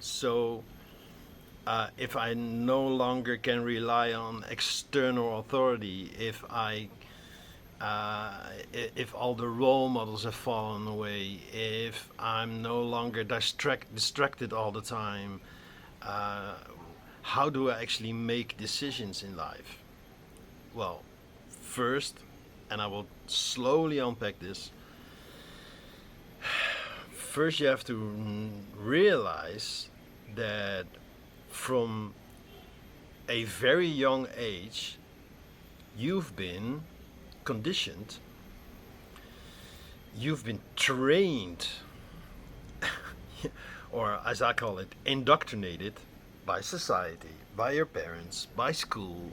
So if I no longer can rely on external authority, if all the role models have fallen away, if I'm no longer distracted all the time, uh, how do I actually make decisions in life? Well, first, and I will slowly unpack this, first you have to realize that from a very young age, you've been conditioned, you've been trained, or as I call it, indoctrinated by society, by your parents, by school,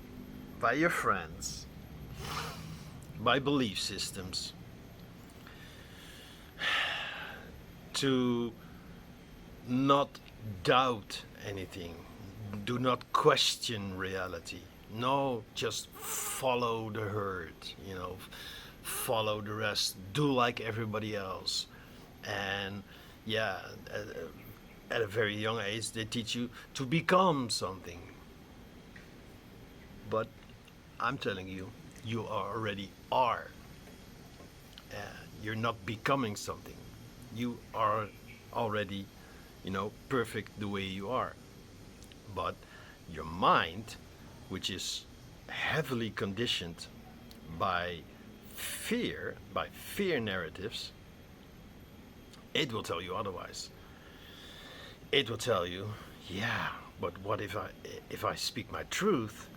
by your friends, by belief systems, to not doubt anything, do not question reality. No, just follow the herd, follow the rest, do like everybody else. And yeah, at a very young age, they teach you to become something. But I'm telling you, you already are. You're not becoming something. You are already, perfect the way you are. But your mind, which is heavily conditioned by fear narratives, it will tell you otherwise. It will tell you, yeah, but what if I speak my truth?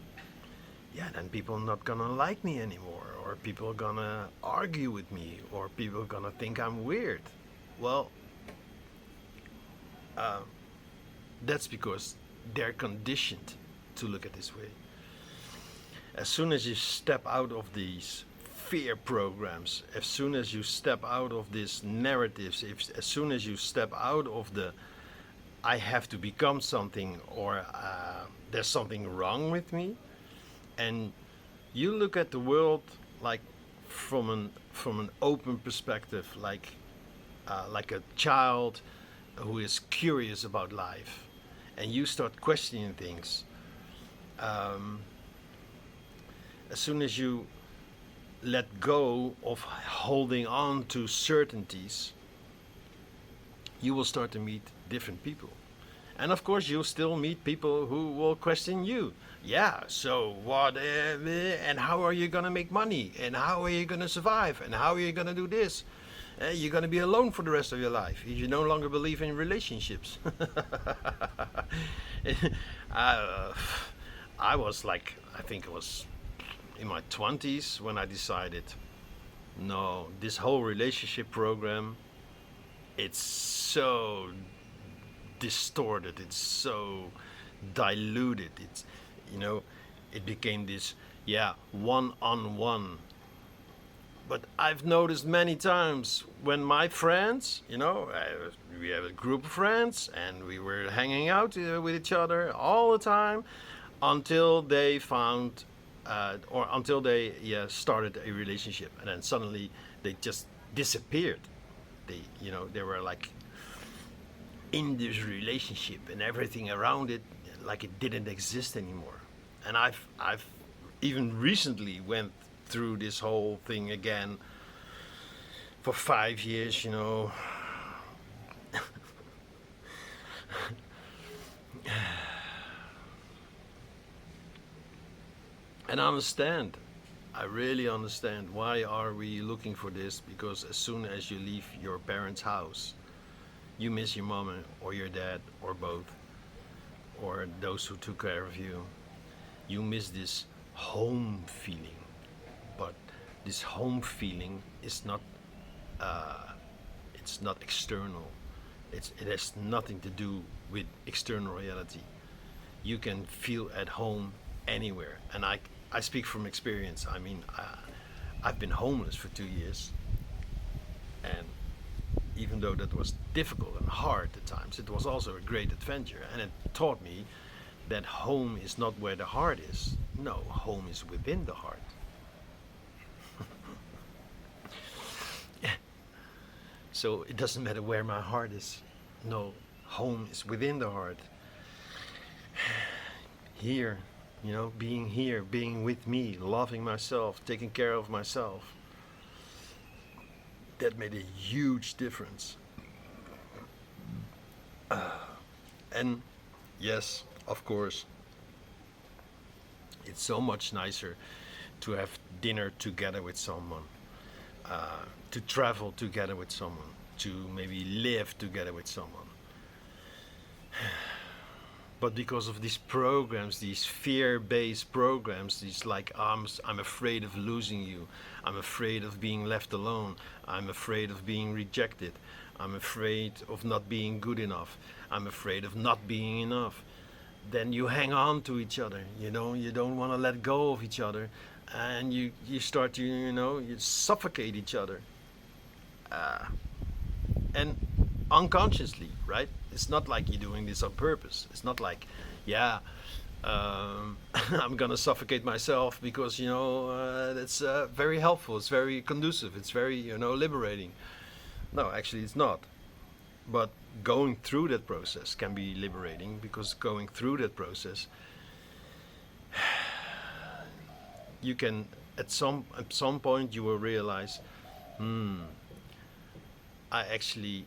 Yeah, then people are not gonna like me anymore, or people are gonna argue with me, or people are gonna think I'm weird. Well, that's because they're conditioned to look at this way. As soon as you step out of these fear programs, as soon as you step out of these narratives, as soon as you step out of the I have to become something, or there's something wrong with me, and you look at the world like from an open perspective, like a child who is curious about life, and you start questioning things. Um, as soon as you let go of holding on to certainties, you will start to meet different people. And of course, you'll still meet people who will question you. Yeah, so what, and how are you going to make money? And how are you going to survive? And how are you going to do this? You're going to be alone for the rest of your life if you no longer believe in relationships. uh, I was like, I think it was in my 20s when I decided, no, this whole relationship program, it's so distorted, it's so diluted, you know it became this, yeah, one on one. But I've noticed many times when my friends, we have a group of friends and we were hanging out with each other all the time until they found, or until they, yeah, started a relationship, and then suddenly they just disappeared. They were like in this relationship and everything around it like it didn't exist anymore. And I've even recently went through this whole thing again for 5 years, and I understand. I really understand why are we looking for this, because as soon as you leave your parents' house, you miss your mom or your dad or both, or those who took care of you. You miss this home feeling. But this home feeling is not, it's not external. It has nothing to do with external reality. You can feel at home anywhere. And I speak from experience. I mean, I've been homeless for 2 years. And even though that was difficult and hard at times, it was also a great adventure. And it taught me that home is not where the heart is. No, home is within the heart. So it doesn't matter where my heart is. No, Home is within the heart. Here, being with me, loving myself, taking care of myself. That made a huge difference. And yes, of course, it's so much nicer to have dinner together with someone, to travel together with someone, to maybe live together with someone. But because of these programs, these fear-based programs, these like I'm afraid of losing you, I'm afraid of being left alone, I'm afraid of being rejected, I'm afraid of not being good enough, I'm afraid of not being enough, then you hang on to each other. You don't want to let go of each other, and you start to you suffocate each other, and unconsciously, right? It's not like you're doing this on purpose. It's not like, yeah, I'm gonna suffocate myself because that's very helpful. It's very conducive. It's very liberating. No, actually, it's not. But going through that process can be liberating, because going through that process, you can at some point you will realize, I actually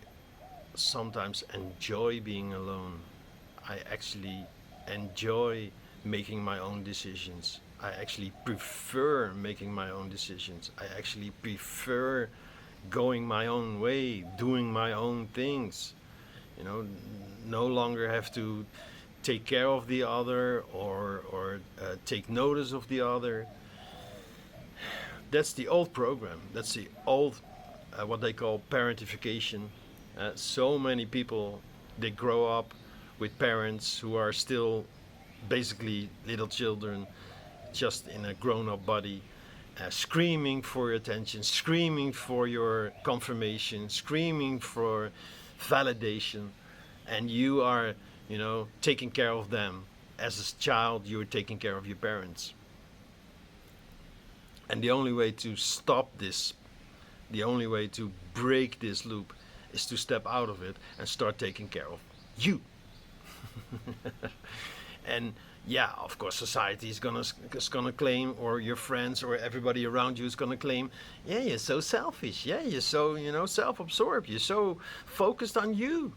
sometimes enjoy being alone. I actually enjoy making my own decisions. I actually prefer making my own decisions. I actually prefer going my own way, doing my own things. No longer have to take care of the other, or take notice of the other. That's the old program. That's the old, what they call parentification. So many people, they grow up with parents who are still basically little children, just in a grown-up body, screaming for your attention, screaming for your confirmation, screaming for validation, and you are, taking care of them. As a child, you were taking care of your parents. And the only way to stop this, the only way to break this loop, is to step out of it and start taking care of you. And yeah, of course, society is gonna claim, or your friends or everybody around you is gonna claim, yeah, you're so selfish. Yeah, you're so self-absorbed. You're so focused on you.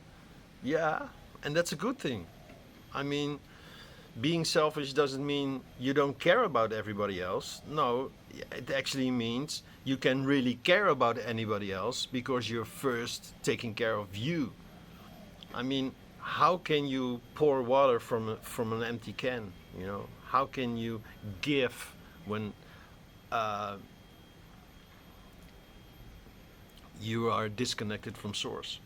Yeah, and that's a good thing. I mean, being selfish doesn't mean you don't care about everybody else. No, it actually means you can really care about anybody else because you're first taking care of you. I mean, how can you pour water from an empty can? How can you give when you are disconnected from source?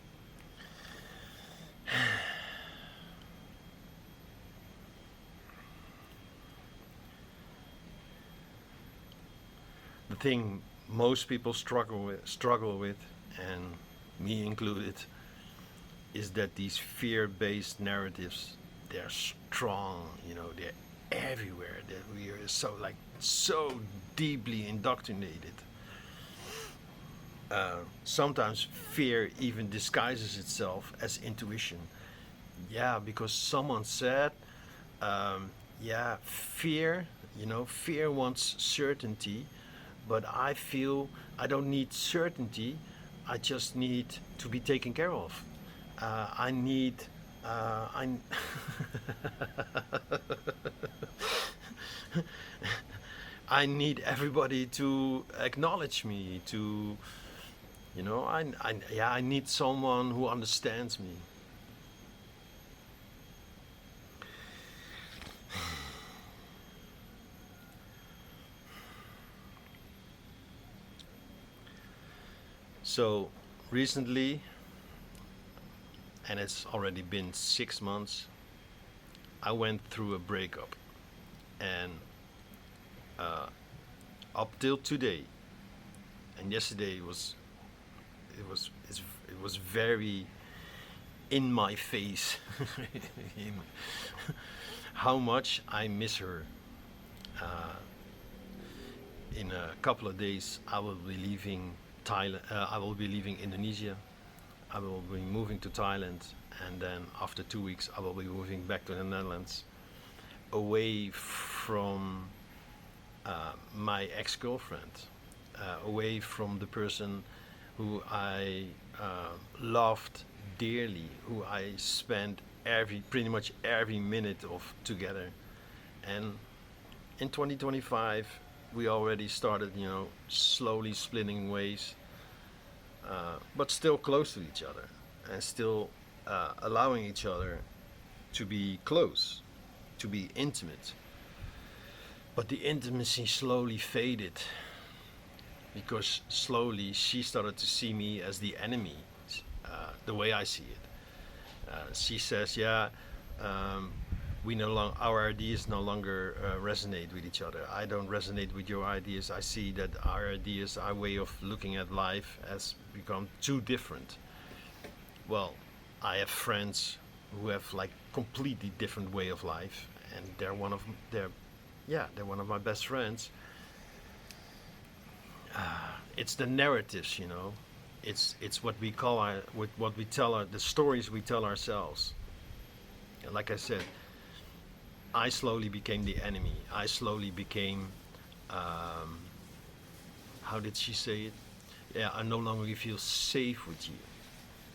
The thing most people struggle with, and me included, is that these fear-based narratives, they're strong. They're everywhere. That we are so deeply indoctrinated. Sometimes fear even disguises itself as intuition. Yeah, because someone said, yeah, fear wants certainty, but I feel I don't need certainty. I just need to be taken care of. I need. I. I need everybody to acknowledge me. I need someone who understands me. So recently, and it's already been 6 months, I went through a breakup, and up till today, and yesterday it was very in my face how much I miss her. In a couple of days, I will be leaving Thailand. I will be leaving Indonesia. I will be moving to Thailand, and then after 2 weeks I will be moving back to the Netherlands, away from my ex-girlfriend, away from the person who I loved dearly, who I spent pretty much every minute of together. And in 2025, we already started, slowly splitting ways, but still close to each other, and still allowing each other to be close, to be intimate. But the intimacy slowly faded because slowly she started to see me as the enemy, the way I see it. She says, "Yeah, um, our ideas no longer resonate with each other. I don't resonate with your ideas. I see that our ideas, our way of looking at life, has become too different." Well, I have friends who have like completely different way of life, and they're one of my best friends. It's the narratives, It's what we call what we tell the stories we tell ourselves. And like I said, I slowly became the enemy. I slowly became, how did she say it? Yeah, I no longer feel safe with you.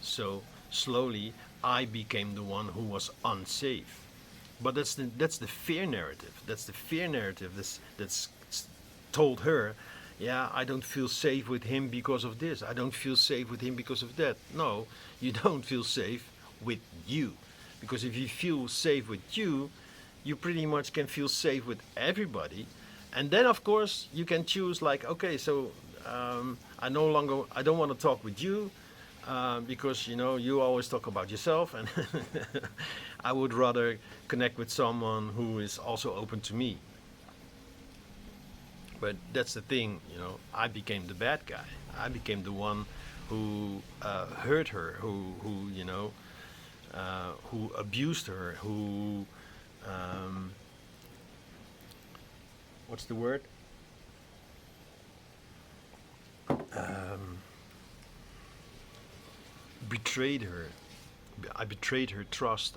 So slowly, I became the one who was unsafe. But that's the fear narrative. That's the fear narrative that's told her, yeah, I don't feel safe with him because of this. I don't feel safe with him because of that. No, you don't feel safe with you. Because if you feel safe with you, you pretty much can feel safe with everybody. And then, of course, you can choose like, okay, so I don't want to talk with you because you always talk about yourself, and I would rather connect with someone who is also open to me. But that's the thing, I became the bad guy. I became the one who hurt her, who abused her, who what's the word? Betrayed her. I betrayed her trust.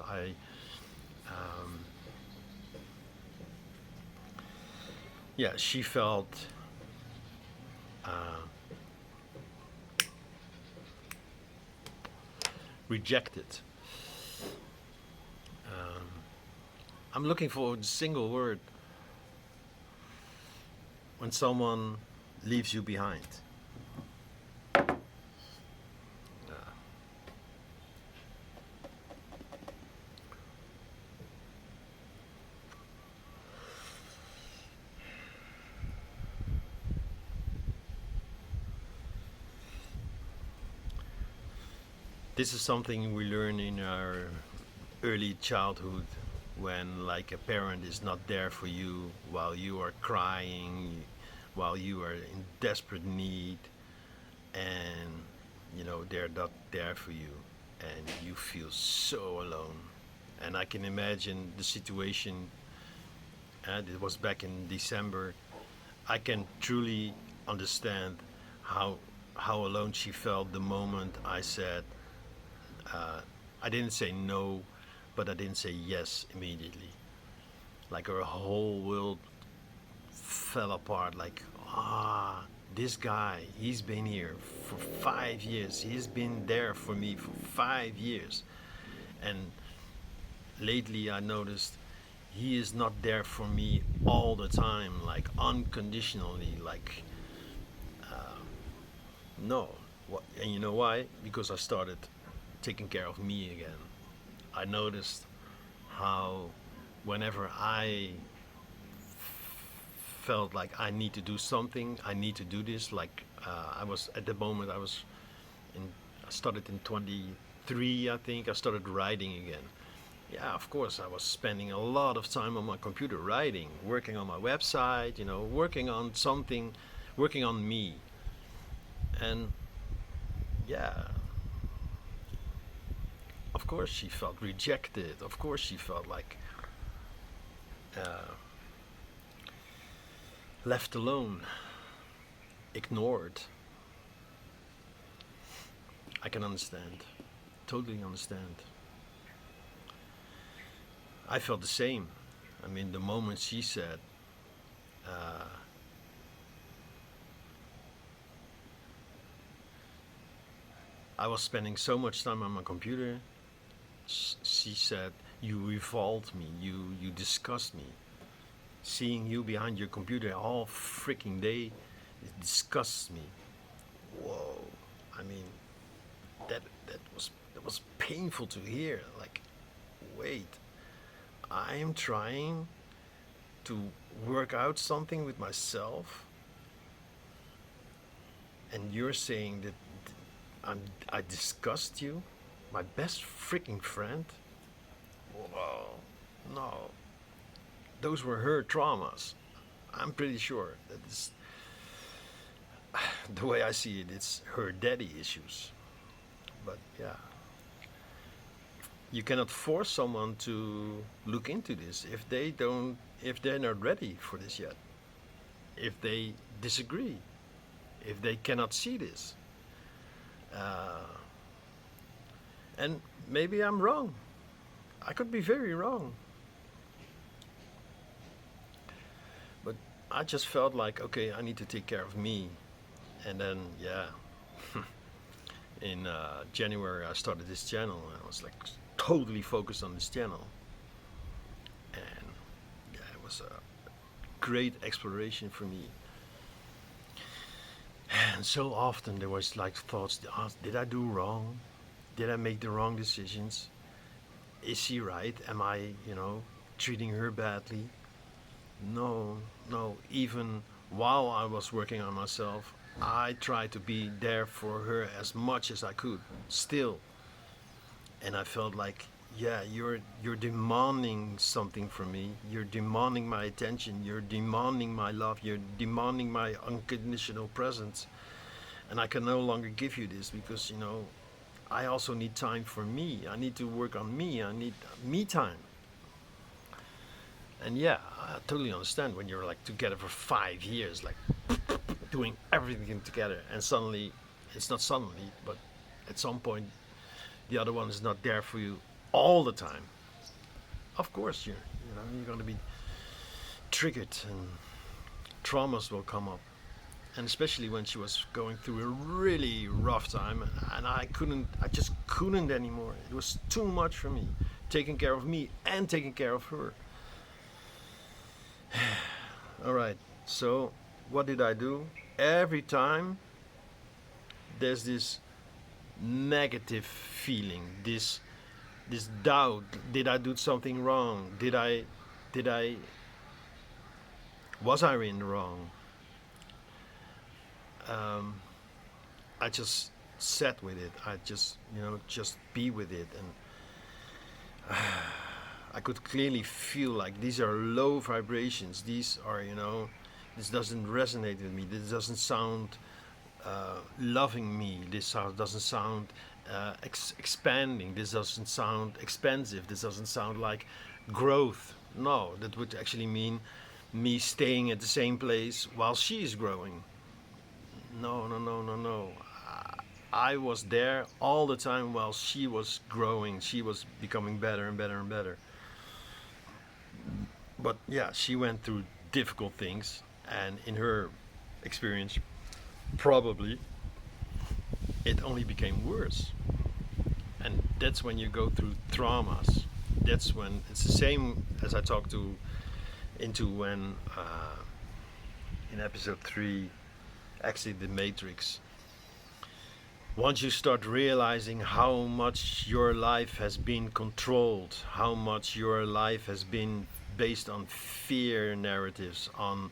Yeah, she felt rejected. I'm looking for a single word when someone leaves you behind. This is something we learn in our early childhood, when like a parent is not there for you while you are crying, while you are in desperate need, and they're not there for you, and you feel so alone. And I can imagine the situation, and it was back in December. I can truly understand how alone she felt the moment I said, I didn't say no, but I didn't say yes immediately. Like her whole world fell apart. Like, this guy, he's been here for 5 years. He's been there for me for 5 years. And lately I noticed he is not there for me all the time, like unconditionally. Like, no. And you know why? Because I started taking care of me again. I noticed how whenever I felt like I need to do something, I need to do this. Like I was at the moment I started in 23, I think. I started writing again. Yeah, of course, I was spending a lot of time on my computer writing, working on my website, working on something, working on me. And yeah, of course she felt rejected. Of course she felt like uh, left alone, ignored. I can understand, totally understand. I felt the same. I mean, the moment she said, uh, I was spending so much time on my computer, she said, "You revolve me, you disgust me. Seeing you behind your computer all freaking day, it disgusts me." Whoa. I mean, that was painful to hear. Like, wait, I am trying to work out something with myself, and you're saying that I disgust you, my best freaking friend. Whoa, no, those were her traumas. I'm pretty sure that is the way I see it. It's her daddy issues. But yeah, you cannot force someone to look into this if they're not ready for this yet, if they disagree, if they cannot see this. uh, and maybe I'm wrong. I could be very wrong, but I just felt like, okay, I need to take care of me. And then, yeah, in January I started this channel, and I was like totally focused on this channel. And yeah, it was a great exploration for me. And so often there was like thoughts, did I do wrong? Did I make the wrong decisions? Is she right? Am I, treating her badly? No, no. Even while I was working on myself, I tried to be there for her as much as I could, still. And I felt like, yeah, you're demanding something from me. You're demanding my attention. You're demanding my love. You're demanding my unconditional presence. And I can no longer give you this because, I also need time for me. I need to work on me. I need me time. And yeah, I totally understand when you're like together for 5 years, like doing everything together, and suddenly, it's not suddenly, but at some point, the other one is not there for you all the time. Of course, you're going to be triggered, and traumas will come up. And especially when she was going through a really rough time, and I just couldn't anymore. It was too much for me, taking care of me and taking care of her. All right, so what did I do? Every time there's this negative feeling, this doubt. Did I do something wrong? Did I was I in the wrong? Um, I just sat with it. I just be with it, and I could clearly feel like these are low vibrations. These are, this doesn't resonate with me. This doesn't sound loving me. This doesn't sound expanding. This doesn't sound expansive. This doesn't sound like growth. No, that would actually mean me staying at the same place while she is growing. No, no, no, no, no. I was there all the time while she was growing. She was becoming better and better and better. But yeah, she went through difficult things, and in her experience, probably it only became worse. And that's when you go through traumas. That's when it's the same as I talked into when in episode 3, actually the Matrix. Once you start realizing how much your life has been controlled, how much your life has been based on fear narratives, on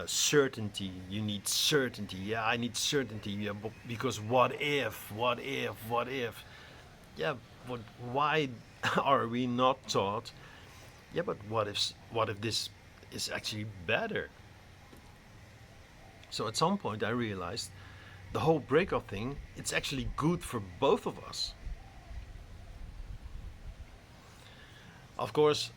certainty. You need certainty. Yeah, I need certainty. Yeah, because what if? What if? What if? Yeah, but why are we not taught? Yeah, but what if? What if this is actually better? So at some point, I realized the whole breakup thing. It's actually good for both of us. Of course,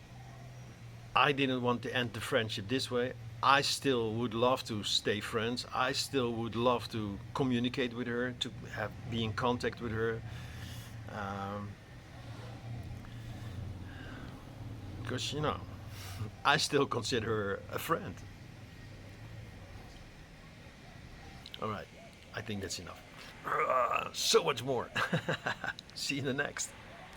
I didn't want to end the friendship this way. I still would love to stay friends. I still would love to communicate with her, to be in contact with her. Um, because, you know, I still consider her a friend. All right, I think that's enough. So much more. See you in the next.